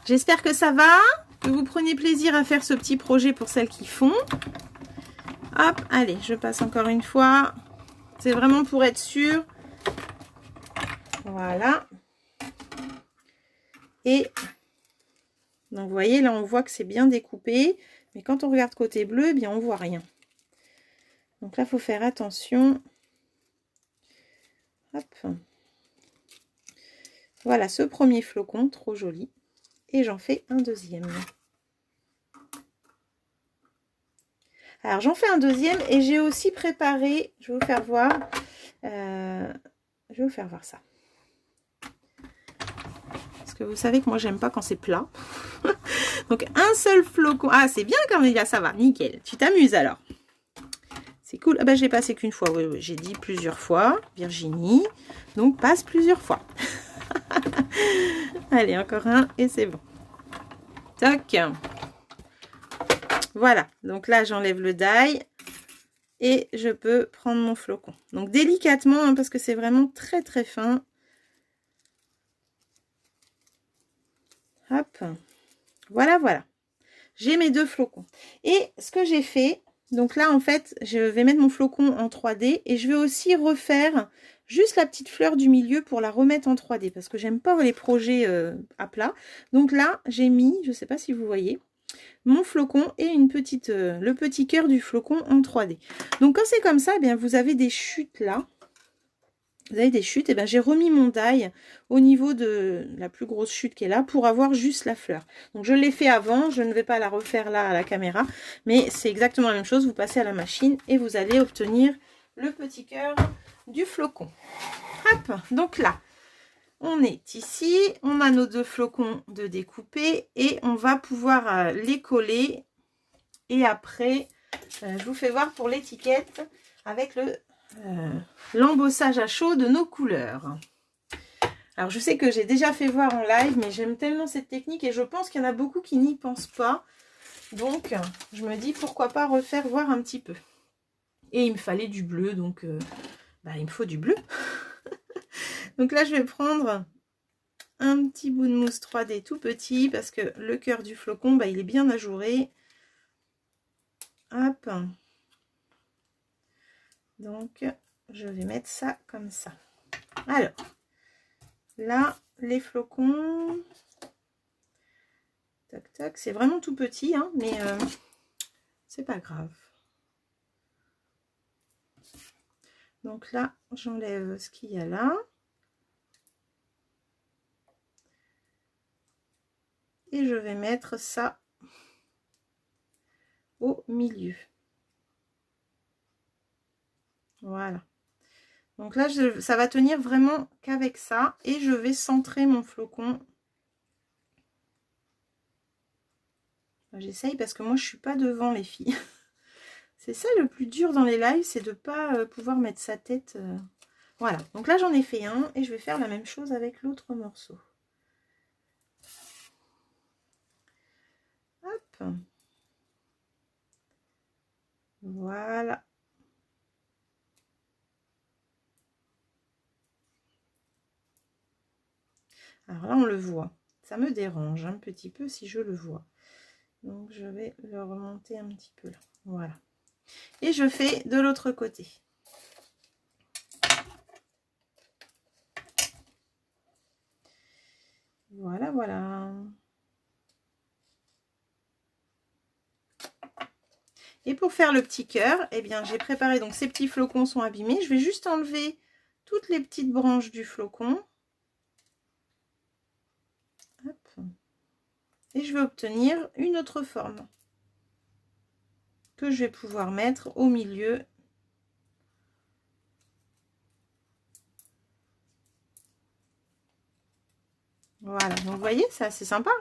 J'espère que ça va, que vous prenez plaisir à faire ce petit projet pour celles qui font. Hop, allez, je passe encore une fois. C'est vraiment pour être sûr. Voilà. Et donc, vous voyez, là, on voit que c'est bien découpé. Mais quand on regarde côté bleu, eh bien, on voit rien. Donc là, il faut faire attention. Hop. Voilà, ce premier flocon, trop joli. Et j'en fais un deuxième. Alors, j'en fais un deuxième et j'ai aussi préparé, je vais vous faire voir, ça. Parce que vous savez que moi, j'aime pas quand c'est plat. Donc, un seul flocon. Ah, c'est bien, Cornelia, ça va, nickel. Tu t'amuses alors. C'est cool. Ah ben, je l'ai passé qu'une fois. Oui, j'ai dit plusieurs fois. Virginie. Donc, passe plusieurs fois. Allez, encore un et c'est bon. Toc. Voilà. Donc là, j'enlève le die et je peux prendre mon flocon. Donc, délicatement, hein, parce que c'est vraiment très, très fin. Hop. Voilà, voilà. J'ai mes deux flocons. Et ce que j'ai fait, donc là, en fait, je vais mettre mon flocon en 3D et je vais aussi refaire juste la petite fleur du milieu pour la remettre en 3D parce que j'aime pas les projets à plat. Donc là, j'ai mis, je sais pas si vous voyez, mon flocon et une petite, le petit cœur du flocon en 3D. Donc quand c'est comme ça, eh bien, vous avez des chutes là. Vous avez des chutes, et bien j'ai remis mon die au niveau de la plus grosse chute qui est là pour avoir juste la fleur. Donc je l'ai fait avant, je ne vais pas la refaire là à la caméra, mais c'est exactement la même chose. Vous passez à la machine et vous allez obtenir le petit cœur du flocon. Hop, donc là, on est ici, on a nos deux flocons de découper et on va pouvoir les coller. Et après, je vous fais voir pour l'étiquette avec l'embossage à chaud de nos couleurs. Alors je sais que j'ai déjà fait voir en live, mais j'aime tellement cette technique et je pense qu'il y en a beaucoup qui n'y pensent pas. Donc je me dis pourquoi pas refaire voir un petit peu. Et il me fallait du bleu, donc il me faut du bleu. Donc là je vais prendre un petit bout de mousse 3D tout petit parce que le cœur du flocon, il est bien ajouré. Hop. Donc je vais mettre ça comme ça. Alors, là, les flocons, tac, tac, c'est vraiment tout petit, hein, mais c'est pas grave. Donc là, j'enlève ce qu'il y a là. Et je vais mettre ça au milieu. Voilà. Donc là, ça va tenir vraiment qu'avec ça. Et je vais centrer mon flocon. J'essaye parce que moi, je suis pas devant, les filles. C'est ça le plus dur dans les lives, c'est de ne pas pouvoir mettre sa tête. Voilà. Donc là, j'en ai fait un. Et je vais faire la même chose avec l'autre morceau. Hop. Voilà. Alors là, on le voit. Ça me dérange un petit peu si je le vois. Donc, je vais le remonter un petit peu là. Voilà. Et je fais de l'autre côté. Voilà, voilà. Et pour faire le petit cœur, eh bien, j'ai préparé, donc ces petits flocons sont abîmés. Je vais juste enlever toutes les petites branches du flocon. Hop. Et je vais obtenir une autre forme que je vais pouvoir mettre au milieu. Voilà, donc vous voyez, c'est assez sympa.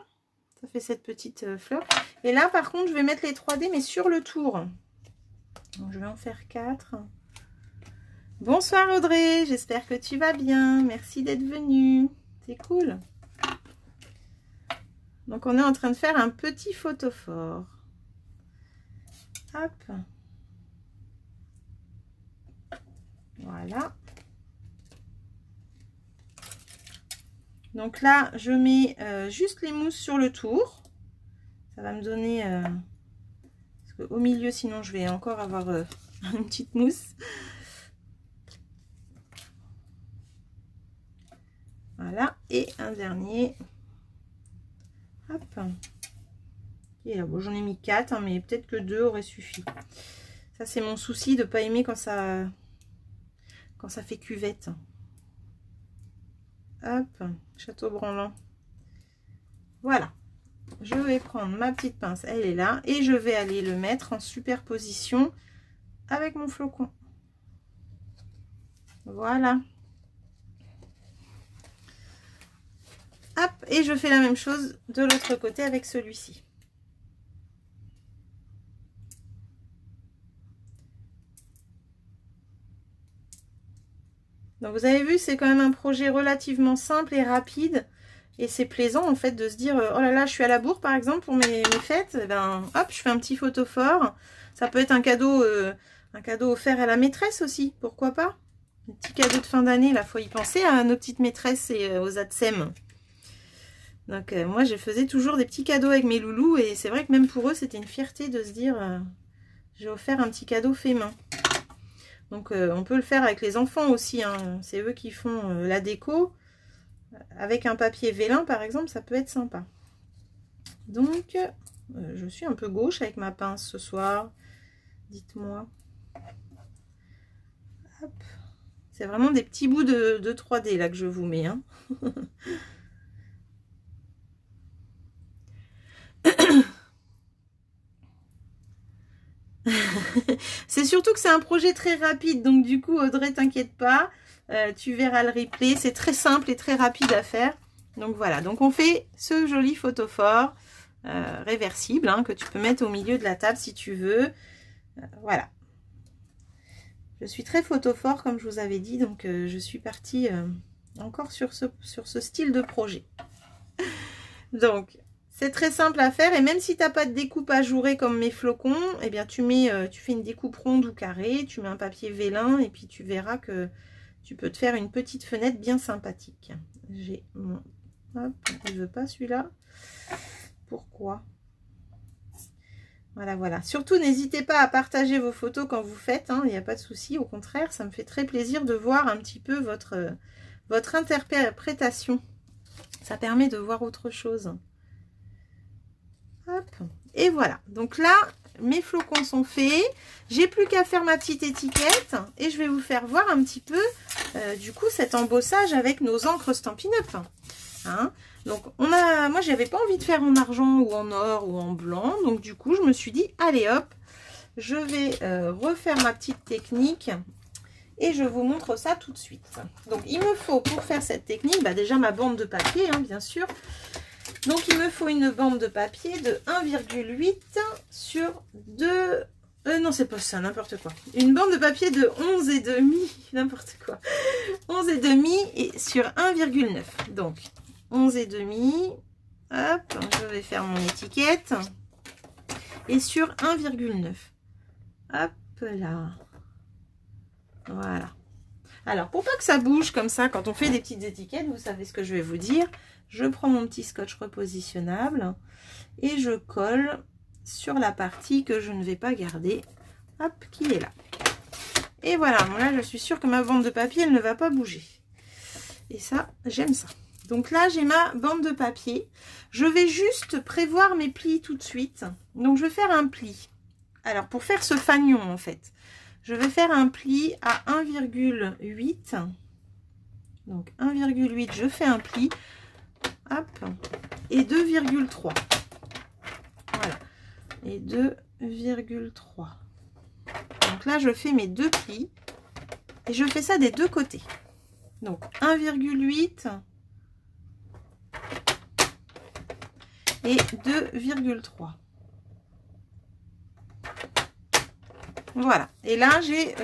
Ça fait cette petite fleur. Et là, par contre, je vais mettre les 3D, mais sur le tour. Donc, je vais en faire 4. Bonsoir Audrey, j'espère que tu vas bien. Merci d'être venue. C'est cool. Donc, on est en train de faire un petit photophore. Hop. Voilà. Donc là, je mets juste les mousses sur le tour. Ça va me donner... parce qu'au milieu, sinon, je vais encore avoir une petite mousse. Voilà. Et un dernier. Hop. Et là, bon, j'en ai mis 4, hein, mais peut-être que 2 auraient suffi. Ça, c'est mon souci de ne pas aimer quand ça fait cuvette. Hop, château branlant. Voilà. Je vais prendre ma petite pince, elle est là. Et je vais aller le mettre en superposition avec mon flocon. Voilà. Hop, et je fais la même chose de l'autre côté avec celui-ci. Donc vous avez vu, c'est quand même un projet relativement simple et rapide. Et c'est plaisant en fait de se dire, oh là là, je suis à la bourre par exemple pour mes fêtes. Et ben, hop, je fais un petit photophore. Ça peut être un cadeau offert à la maîtresse aussi, pourquoi pas. Un petit cadeau de fin d'année, là, faut y penser à nos petites maîtresses et aux ATSEM. Donc moi, je faisais toujours des petits cadeaux avec mes loulous. Et c'est vrai que même pour eux, c'était une fierté de se dire, j'ai offert un petit cadeau fait main. Donc on peut le faire avec les enfants aussi, hein. C'est eux qui font la déco. Avec un papier vélin par exemple, ça peut être sympa. Donc je suis un peu gauche avec ma pince ce soir. Dites-moi. C'est vraiment des petits bouts de 3D là que je vous mets. Hein. C'est surtout que c'est un projet très rapide, donc du coup Audrey, t'inquiète pas, tu verras le replay, c'est très simple et très rapide à faire. Donc voilà, donc on fait ce joli photophore réversible, hein, que tu peux mettre au milieu de la table si tu veux. Voilà. Je suis très photophore comme je vous avais dit, donc je suis partie encore sur ce style de projet. Donc... c'est très simple à faire et même si tu n'as pas de découpe ajourée comme mes flocons, eh bien tu fais une découpe ronde ou carrée, tu mets un papier vélin et puis tu verras que tu peux te faire une petite fenêtre bien sympathique. J'ai mon... Hop, je ne veux pas celui-là. Pourquoi? Voilà, voilà. Surtout, n'hésitez pas à partager vos photos quand vous faites, hein, il n'y a pas de souci. Au contraire, ça me fait très plaisir de voir un petit peu votre interprétation. Ça permet de voir autre chose. Hop. Et voilà, donc là mes flocons sont faits, j'ai plus qu'à faire ma petite étiquette et je vais vous faire voir un petit peu du coup cet embossage avec nos encres Stampin' Up, hein. Donc moi j'avais pas envie de faire en argent ou en or ou en blanc, donc du coup je me suis dit allez hop, je vais refaire ma petite technique Et je vous montre ça tout de suite. Donc, il me faut, pour faire cette technique, bah, déjà ma bande de papier, hein, bien sûr. Donc, il me faut une bande de papier de 1,8 sur 2... non, c'est pas ça, n'importe quoi. Une bande de papier de 11,5, n'importe quoi. 11,5 et sur 1,9. Donc, 11,5. Hop, je vais faire mon étiquette. Et sur 1,9. Hop là. Voilà. Alors, pour pas que ça bouge comme ça, quand on fait des petites étiquettes, vous savez ce que je vais vous dire. Je prends mon petit scotch repositionnable et je colle sur la partie que je ne vais pas garder. Hop, qui est là. Et voilà, bon, là, je suis sûre que ma bande de papier, elle ne va pas bouger. Et ça, j'aime ça. Donc là, j'ai ma bande de papier. Je vais juste prévoir mes plis tout de suite. Donc, je vais faire un pli. Alors, pour faire ce fanion, en fait, je vais faire un pli à 1,8. Donc, 1,8, je fais un pli. Hop. Et 2,3. Voilà. Et 2,3. Donc là, je fais mes deux plis. Et je fais ça des deux côtés. Donc, 1,8 et 2,3. Voilà, et là j'ai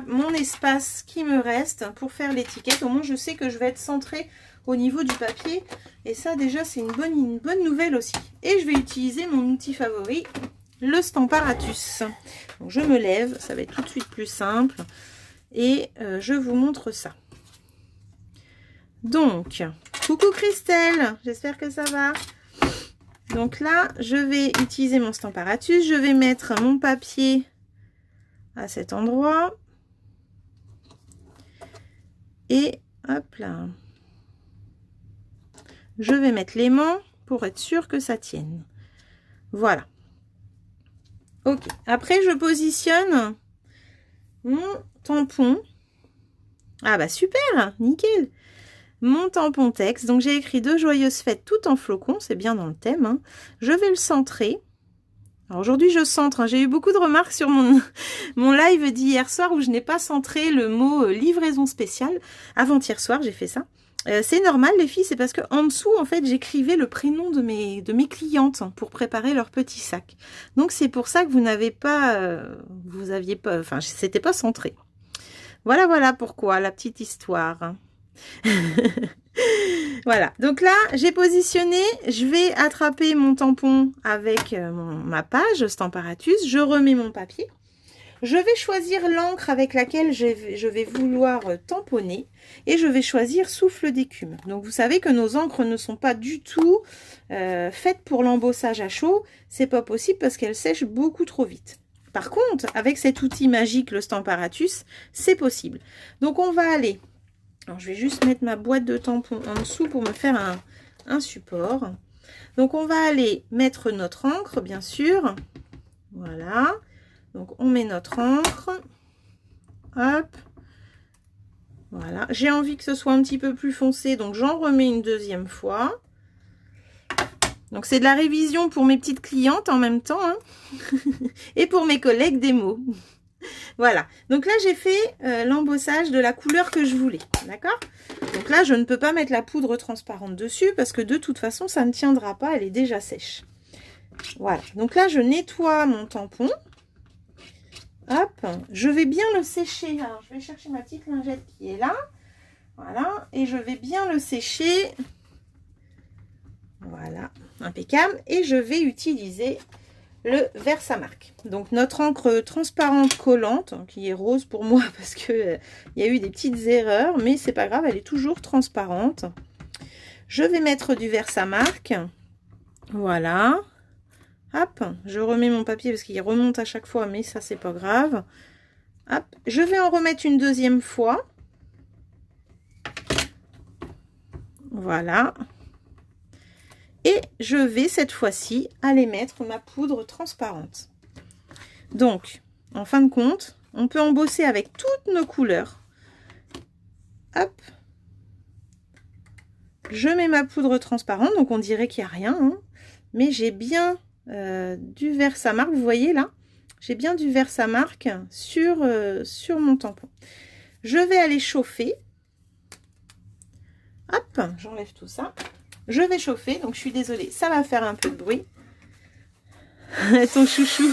mon espace qui me reste pour faire l'étiquette. Au moins je sais que je vais être centrée au niveau du papier. Et ça déjà c'est une bonne nouvelle aussi. Et je vais utiliser mon outil favori, le Stamparatus. Donc je me lève, ça va être tout de suite plus simple. Et je vous montre ça. Donc, coucou Christelle, j'espère que ça va. Donc là, je vais utiliser mon Stamparatus. Je vais mettre mon papier à cet endroit. Et hop là. Je vais mettre l'aimant pour être sûr que ça tienne. Voilà. Ok. Après, je positionne mon tampon. Ah bah super, nickel. Mon tampon texte. Donc j'ai écrit 2 joyeuses fêtes tout en flocons. C'est bien dans le thème. Hein. Je vais le centrer. Alors aujourd'hui je centre, hein. J'ai eu beaucoup de remarques sur mon live d'hier soir où je n'ai pas centré le mot livraison spéciale. Avant-hier soir j'ai fait ça. C'est normal les filles, c'est parce que en dessous en fait j'écrivais le prénom de mes clientes pour préparer leur petit sac. Donc c'est pour ça que vous n'avez pas, vous aviez pas, enfin c'était pas centré. Voilà pourquoi la petite histoire. Voilà, donc là j'ai positionné, je vais attraper mon tampon avec ma page Stamparatus, je remets mon papier, je vais choisir l'encre avec laquelle je vais vouloir tamponner et je vais choisir souffle d'écume. Donc vous savez que nos encres ne sont pas du tout faites pour l'embossage à chaud, c'est pas possible parce qu'elles sèchent beaucoup trop vite. Par contre, avec cet outil magique, le Stamparatus, c'est possible. Donc on va aller... Alors, je vais juste mettre ma boîte de tampons en dessous pour me faire un support. Donc, on va aller mettre notre encre, bien sûr. Voilà. Donc, on met notre encre. Hop. Voilà. J'ai envie que ce soit un petit peu plus foncé, donc j'en remets une deuxième fois. Donc, c'est de la révision pour mes petites clientes en même temps. Hein. Et pour mes collègues des mots. Voilà, donc là j'ai fait l'embossage de la couleur que je voulais, d'accord? Donc là je ne peux pas mettre la poudre transparente dessus parce que de toute façon ça ne tiendra pas, elle est déjà sèche. Voilà, donc là je nettoie mon tampon. Hop, je vais bien le sécher. Alors je vais chercher ma petite lingette qui est là. Voilà, et je vais bien le sécher. Voilà, impeccable. Et je vais utiliser... le Versamark. Donc notre encre transparente collante, qui est rose pour moi parce que il y a eu des petites erreurs, mais c'est pas grave, elle est toujours transparente. Je vais mettre du Versamark. Voilà. Hop, je remets mon papier parce qu'il remonte à chaque fois, mais ça c'est pas grave. Hop, je vais en remettre une deuxième fois. Voilà. Et je vais cette fois-ci aller mettre ma poudre transparente. Donc, en fin de compte, on peut embosser avec toutes nos couleurs. Hop. Je mets ma poudre transparente, donc on dirait qu'il n'y a rien. Hein, mais j'ai bien du Versamark, vous voyez là, j'ai bien du Versamark sur mon tampon. Je vais aller chauffer. Hop, j'enlève tout ça. Je vais chauffer, donc je suis désolée, ça va faire un peu de bruit. Ton chouchou.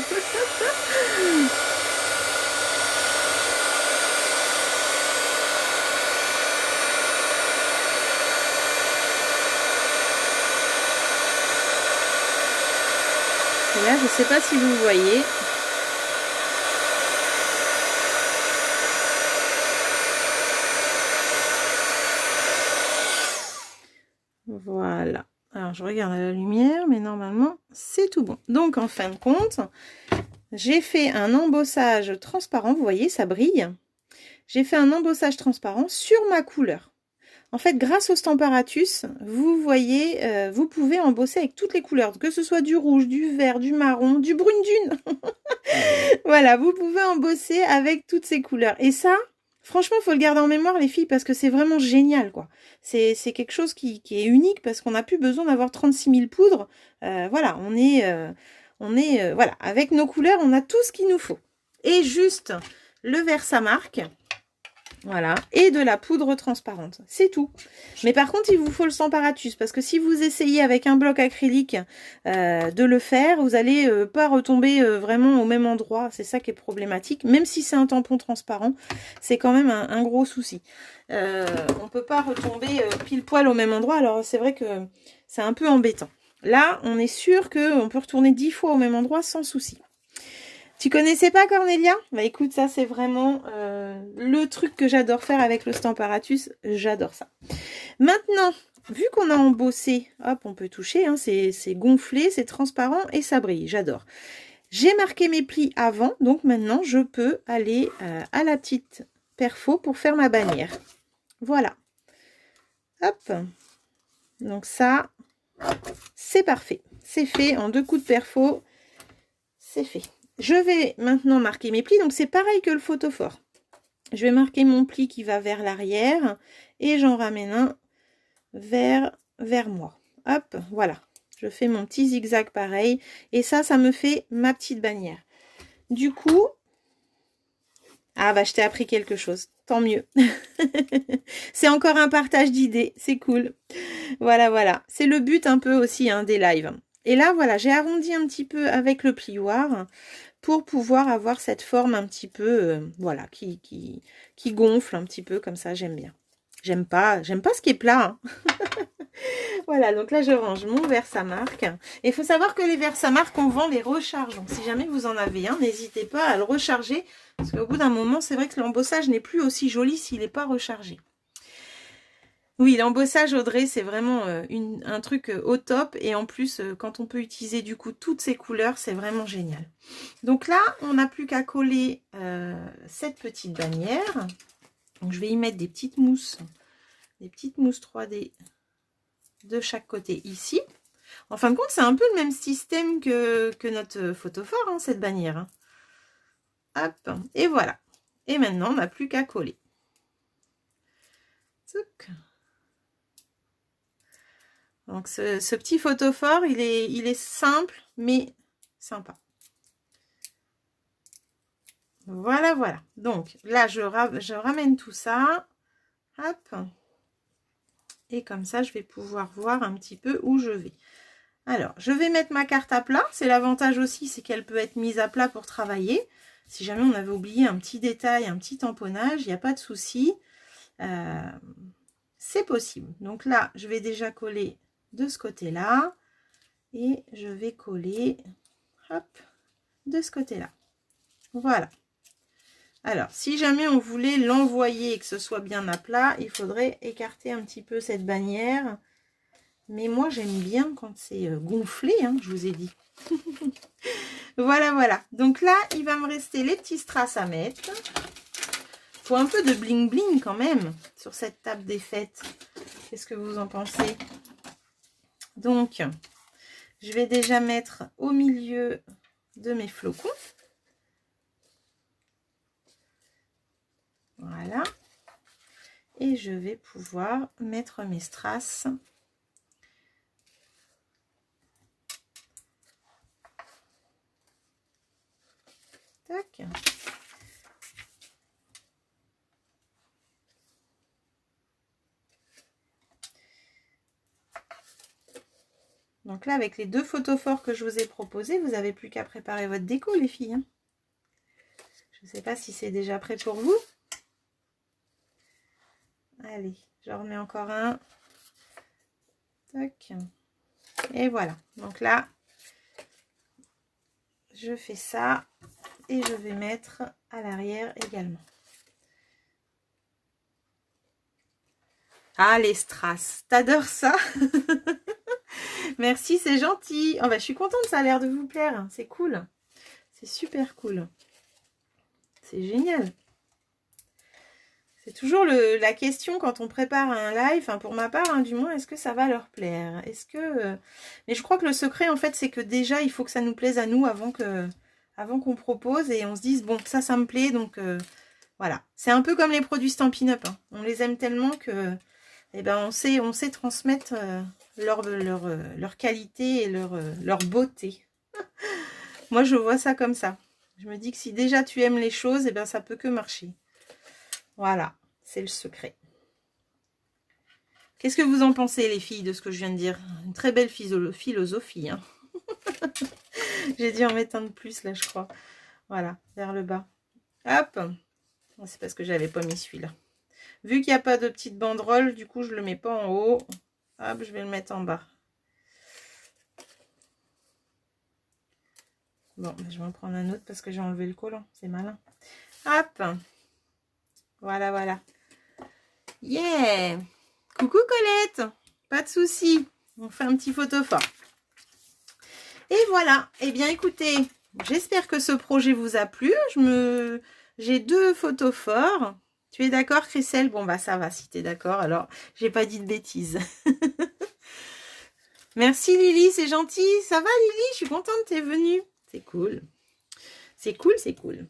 Et là, je ne sais pas si vous voyez. Voilà. Alors, je regarde à la lumière, mais normalement, c'est tout bon. Donc, en fin de compte, j'ai fait un embossage transparent. Vous voyez, ça brille. J'ai fait un embossage transparent sur ma couleur. En fait, grâce au Stamparatus, vous voyez, vous pouvez embosser avec toutes les couleurs, que ce soit du rouge, du vert, du marron, du brune dune. Voilà, vous pouvez embosser avec toutes ces couleurs. Et ça, franchement, il faut le garder en mémoire, les filles, parce que c'est vraiment génial, quoi. C'est quelque chose qui est unique, parce qu'on n'a plus besoin d'avoir 36 000 poudres. Voilà, voilà, avec nos couleurs, on a tout ce qu'il nous faut. Et juste le Versamark. Voilà, et de la poudre transparente, c'est tout. Mais par contre, il vous faut le Stamparatus, parce que si vous essayez avec un bloc acrylique de le faire, vous n'allez pas retomber vraiment au même endroit. C'est ça qui est problématique. Même si c'est un tampon transparent, c'est quand même un gros souci. On ne peut pas retomber pile poil au même endroit, alors c'est vrai que c'est un peu embêtant. Là, on est sûr qu'on peut retourner 10 fois au même endroit sans souci. Tu connaissais pas Cornelia? Bah écoute, ça c'est vraiment le truc que j'adore faire avec le Stamparatus. J'adore ça. Maintenant, vu qu'on a embossé, hop, on peut toucher, hein, c'est gonflé, c'est transparent et ça brille. J'adore. J'ai marqué mes plis avant, donc maintenant je peux aller à la petite perfo pour faire ma bannière. Voilà. Hop. Donc ça, c'est parfait. C'est fait en 2 coups de perfo. C'est fait. Je vais maintenant marquer mes plis, donc c'est pareil que le photophore. Je vais marquer mon pli qui va vers l'arrière et j'en ramène un vers moi. Hop, voilà. Je fais mon petit zigzag pareil et ça me fait ma petite bannière. Du coup, ah bah je t'ai appris quelque chose, tant mieux. C'est encore un partage d'idées, c'est cool. Voilà, voilà. C'est le but un peu aussi hein, des lives. Et là, voilà, j'ai arrondi un petit peu avec le plioir pour pouvoir avoir cette forme un petit peu, voilà, qui gonfle un petit peu comme ça, j'aime bien. J'aime pas ce qui est plat. Hein. Voilà, donc là je range mon Versamark. Et il faut savoir que les Versamark, on vend les recharges. Donc si jamais vous en avez un, n'hésitez pas à le recharger. Parce qu'au bout d'un moment, c'est vrai que l'embossage n'est plus aussi joli s'il n'est pas rechargé. Oui, l'embossage Audrey, c'est vraiment un truc au top. Et en plus, quand on peut utiliser du coup toutes ces couleurs, c'est vraiment génial. Donc là, on n'a plus qu'à coller cette petite bannière. Donc je vais y mettre des petites mousses 3D de chaque côté ici. En fin de compte, c'est un peu le même système que notre photophore, hein, cette bannière. Hein. Hop, et voilà. Et maintenant, on n'a plus qu'à coller. Touc. Donc ce petit photophore, il est simple, mais sympa. Voilà, voilà. Donc là, je ramène tout ça. Hop. Et comme ça, je vais pouvoir voir un petit peu où je vais. Alors, je vais mettre ma carte à plat. C'est l'avantage aussi, c'est qu'elle peut être mise à plat pour travailler. Si jamais on avait oublié un petit détail, un petit tamponnage, il n'y a pas de souci. C'est possible. Donc là, je vais déjà coller de ce côté-là. Et je vais coller, hop, de ce côté-là. Voilà. Alors, si jamais on voulait l'envoyer et que ce soit bien à plat, il faudrait écarter un petit peu cette bannière. Mais moi, j'aime bien quand c'est gonflé, hein, je vous ai dit. Voilà, voilà. Donc là, il va me rester les petits strass à mettre. Il faut un peu de bling bling quand même sur cette table des fêtes. Qu'est-ce que vous en pensez? Donc, je vais déjà mettre au milieu de mes flocons. Voilà. Et je vais pouvoir mettre mes strass. Tac. Donc là, avec les 2 photos forts que je vous ai proposés, vous n'avez plus qu'à préparer votre déco, les filles. Hein. Je ne sais pas si c'est déjà prêt pour vous. Allez, j'en remets encore un. Tac. Et voilà. Donc là, je fais ça et je vais mettre à l'arrière également. Ah, les strass. T'adores ça? Merci, c'est gentil. Oh, bah, je suis contente, ça a l'air de vous plaire. C'est cool. C'est super cool. C'est génial. C'est toujours la question quand on prépare un live, enfin pour ma part, hein, du moins, est-ce que ça va leur plaire? Est-ce que... Mais je crois que le secret, en fait, c'est que déjà, il faut que ça nous plaise à nous avant qu'on propose et on se dise, bon, ça me plaît, donc voilà. C'est un peu comme les produits Stampin' Up. Hein. On les aime tellement que, eh ben, on sait transmettre leur qualité et leur beauté. Moi, je vois ça comme ça. Je me dis que si déjà tu aimes les choses, eh ben, ça peut que marcher. Voilà, c'est le secret. Qu'est-ce que vous en pensez, les filles, de ce que je viens de dire? Une très belle philosophie. Hein. J'ai dû en mettre un de plus, là, je crois. Voilà, vers le bas. Hop. C'est parce que j'avais pas mis celui-là. Vu qu'il n'y a pas de petite banderole, du coup, je le mets pas en haut. Hop, je vais le mettre en bas. Bon, je vais en prendre un autre parce que j'ai enlevé le collant. C'est malin. Hop. Voilà, voilà. Yeah! Coucou Colette! Pas de souci. On fait un petit photo fort. Et voilà. Eh bien, écoutez, j'espère que ce projet vous a plu. J'ai 2 photos forts. Tu es d'accord, Christelle? Bon, bah ça va, si tu es d'accord. Alors, j'ai pas dit de bêtises. Merci Lily, c'est gentil. Ça va Lily? Je suis contente que tu es venue. C'est cool. C'est cool, c'est cool.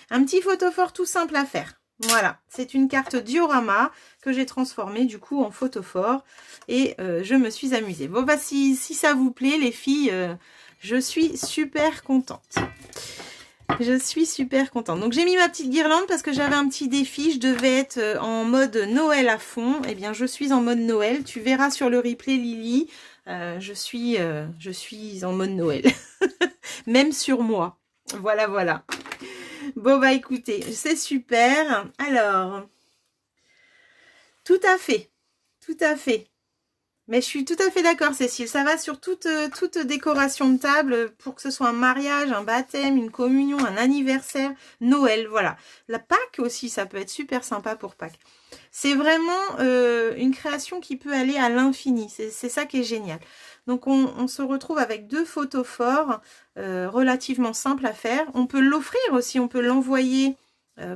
Un petit photo fort tout simple à faire. Voilà, c'est une carte diorama que j'ai transformée du coup en photo fort et je me suis amusée. Bon bah si ça vous plaît les filles, je suis super contente. Je suis super contente. Donc j'ai mis ma petite guirlande parce que j'avais un petit défi, je devais être en mode Noël à fond. Eh bien je suis en mode Noël, tu verras sur le replay Lily, je suis en mode Noël. Même sur moi. Voilà, voilà. Bon, bah écoutez, c'est super. Alors, tout à fait. Tout à fait. Mais je suis tout à fait d'accord, Cécile. Ça va sur toute décoration de table, pour que ce soit un mariage, un baptême, une communion, un anniversaire, Noël, voilà. La Pâques aussi, ça peut être super sympa pour Pâques. C'est vraiment une création qui peut aller à l'infini. C'est ça qui est génial. Donc, on se retrouve avec 2 photos forts, relativement simples à faire. On peut l'offrir aussi, on peut l'envoyer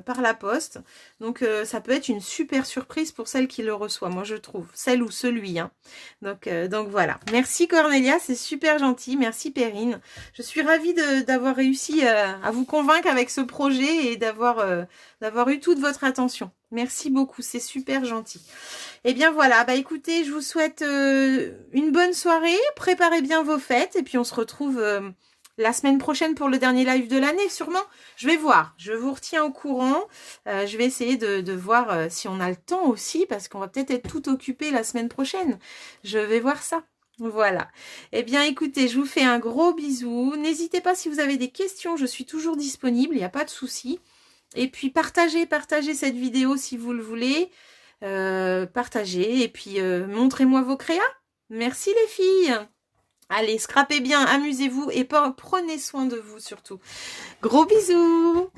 par la poste. Donc, ça peut être une super surprise pour celle qui le reçoit, moi je trouve. Celle ou celui. Hein. Donc voilà. Merci Cornelia, c'est super gentil. Merci Perrine. Je suis ravie d'avoir réussi à vous convaincre avec ce projet et d'avoir eu toute votre attention. Merci beaucoup, c'est super gentil. Et bien voilà, bah écoutez, je vous souhaite une bonne soirée. Préparez bien vos fêtes et puis on se retrouve... la semaine prochaine pour le dernier live de l'année, sûrement. Je vais voir. Je vous retiens au courant. Je vais essayer de voir si on a le temps aussi, parce qu'on va peut-être être tout occupé la semaine prochaine. Je vais voir ça. Voilà. Eh bien, écoutez, je vous fais un gros bisou. N'hésitez pas si vous avez des questions. Je suis toujours disponible. Il n'y a pas de souci. Et puis, partagez cette vidéo si vous le voulez. Partagez. Et puis, montrez-moi vos créas. Merci les filles. Allez, scrapez bien, amusez-vous et prenez soin de vous surtout. Gros bisous.